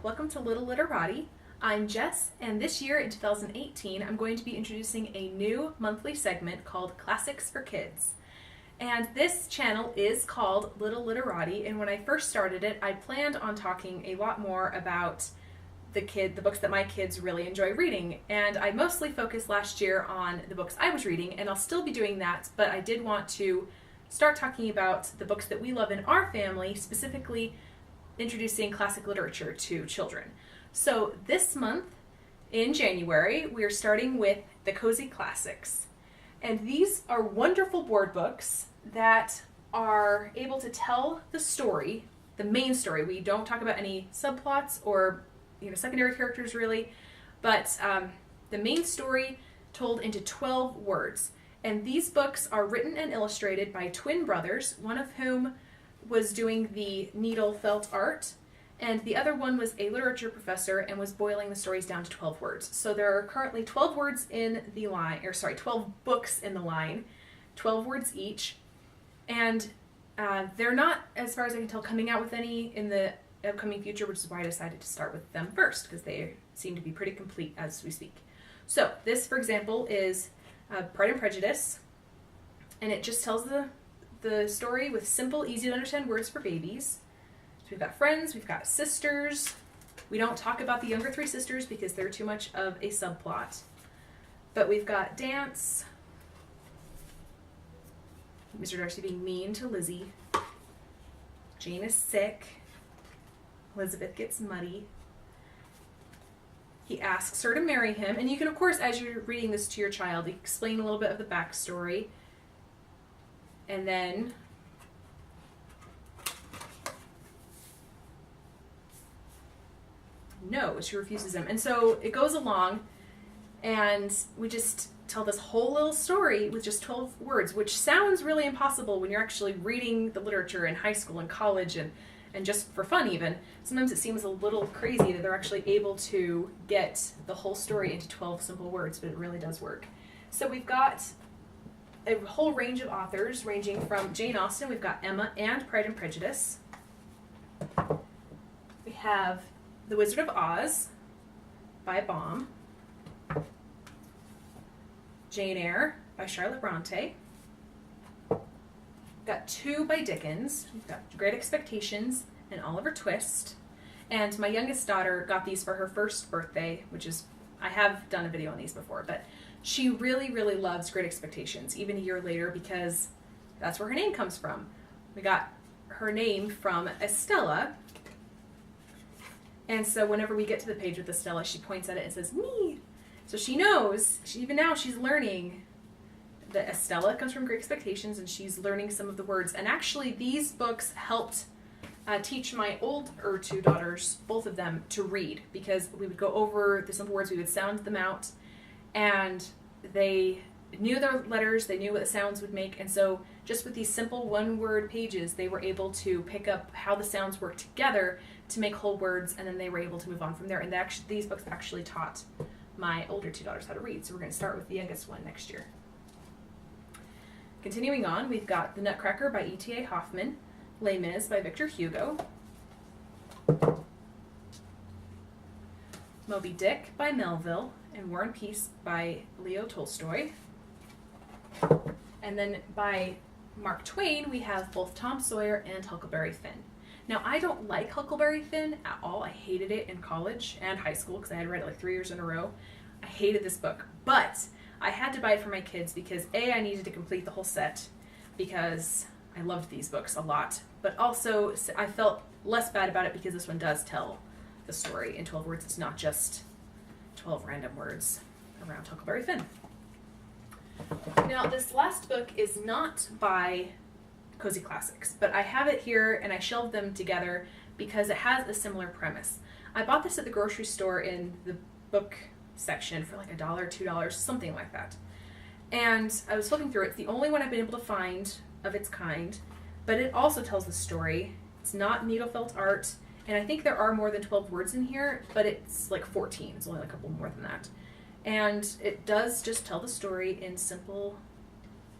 welcome to Little Literati. I'm Jess, and this year in 2018, I'm going to be introducing a new monthly segment called Classics for Kids. And this channel is called Little Literati, and when I first started it, I planned on talking a lot more about the books that my kids really enjoy reading. And I mostly focused last year on the books I was reading, and I'll still be doing that, but I did want to start talking about the books that we love in our family, specifically introducing classic literature to children. So this month, in January, we are starting with the Cozy Classics. And these are wonderful board books that are able to tell the story, the main story. We don't talk about any subplots or secondary characters really, but the main story told into 12 words. And these books are written and illustrated by twin brothers, one of whom was doing the needle felt art, and the other one was a literature professor and was boiling the stories down to 12 words. So there are currently 12 words in the line, 12 books in the line, 12 words each, and they're not, as far as I can tell, coming out with any in the upcoming future, which is why I decided to start with them first, because they seem to be pretty complete as we speak. So this, for example, is Pride and Prejudice, and it just tells the story with simple, easy to understand words for babies. So we've got friends, we've got sisters. We don't talk about the younger three sisters because they're too much of a subplot. But we've got dance, Mr. Darcy being mean to Lizzie, Jane is sick, Elizabeth gets muddy. He asks her to marry him, and you can, of course, as you're reading this to your child, explain a little bit of the backstory. And then no, she refuses him. And so it goes along, and we just tell this whole little story with just 12 words, which sounds really impossible when you're actually reading the literature in high school and college and just for fun even. Sometimes it seems a little crazy that they're actually able to get the whole story into 12 simple words, but it really does work. So we've got a whole range of authors, ranging from Jane Austen, we've got Emma and Pride and Prejudice. We have The Wizard of Oz by Baum. Jane Eyre by Charlotte Bronte. We've got two by Dickens. We've got Great Expectations and Oliver Twist. And my youngest daughter got these for her first birthday, which is, I have done a video on these before, but she really, really loves Great Expectations, even a year later, because that's where her name comes from. We got her name from Estella. And so whenever we get to the page with Estella, she points at it and says, me. So she knows, even now she's learning that Estella comes from Great Expectations, and she's learning some of the words. And actually these books helped teach my older two daughters, both of them, to read, because we would go over the simple words, we would sound them out, and they knew their letters, they knew what the sounds would make, and so just with these simple one-word pages, they were able to pick up how the sounds work together to make whole words, and then they were able to move on from there. And these books actually taught my older two daughters how to read, so we're going to start with the youngest one next year. Continuing on, we've got The Nutcracker by E.T.A. Hoffman, Les Mis by Victor Hugo, Moby Dick by Melville, and War and Peace by Leo Tolstoy. And then by Mark Twain, we have both Tom Sawyer and Huckleberry Finn. Now, I don't like Huckleberry Finn at all. I hated it in college and high school because I had read it like 3 years in a row. I hated this book, but I had to buy it for my kids because A, I needed to complete the whole set because I loved these books a lot, but also I felt less bad about it because this one does tell the story in 12 words. It's not just 12 random words around Huckleberry Finn. Now, this last book is not by Cozy Classics, but I have it here and I shelved them together because it has a similar premise. I bought this at the grocery store in the book section for like $1, $2, something like that. And I was flipping through it. It's the only one I've been able to find of its kind, but it also tells the story. It's not needle felt art, and I think there are more than 12 words in here, but it's like 14. It's only a couple more than that. And it does just tell the story in simple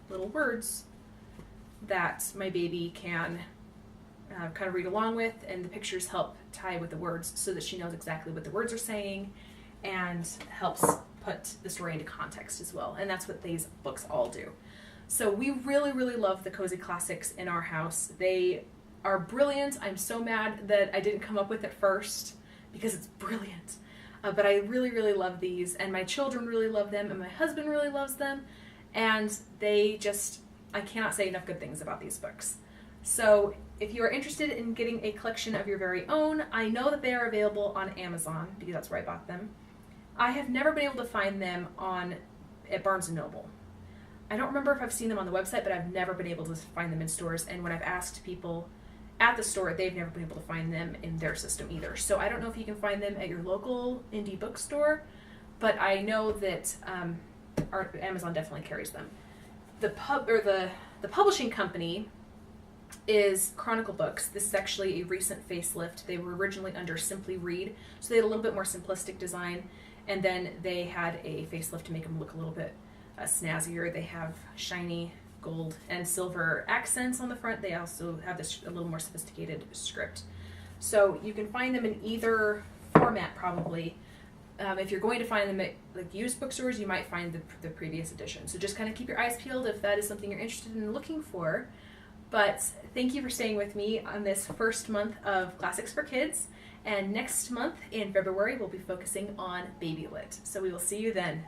little words that my baby can kind of read along with, and the pictures help tie with the words so that she knows exactly what the words are saying, and helps put the story into context as well. And that's what these books all do. So we really, really love the Cozy Classics in our house. They are brilliant. I'm so mad that I didn't come up with it first because it's brilliant. But I really, really love these, and my children really love them, and my husband really loves them, and they just, I cannot say enough good things about these books. So if you are interested in getting a collection of your very own, I know that they are available on Amazon because that's where I bought them. I have never been able to find them at Barnes & Noble. I don't remember if I've seen them on the website, but I've never been able to find them in stores, and when I've asked people at the store, they've never been able to find them in their system either. So I don't know if you can find them at your local indie bookstore, but I know that Amazon definitely carries them. The publishing company is Chronicle Books. This is actually a recent facelift. They were originally under Simply Read, so they had a little bit more simplistic design, and then they had a facelift to make them look a little bit snazzier. They have shiny gold and silver accents on the front. They also have this a little more sophisticated script. So you can find them in either format probably. If you're going to find them at like used bookstores, you might find the previous edition. So just kind of keep your eyes peeled if that is something you're interested in looking for. But thank you for staying with me on this first month of Classics for Kids. And next month in February, we'll be focusing on Baby Lit. So we will see you then.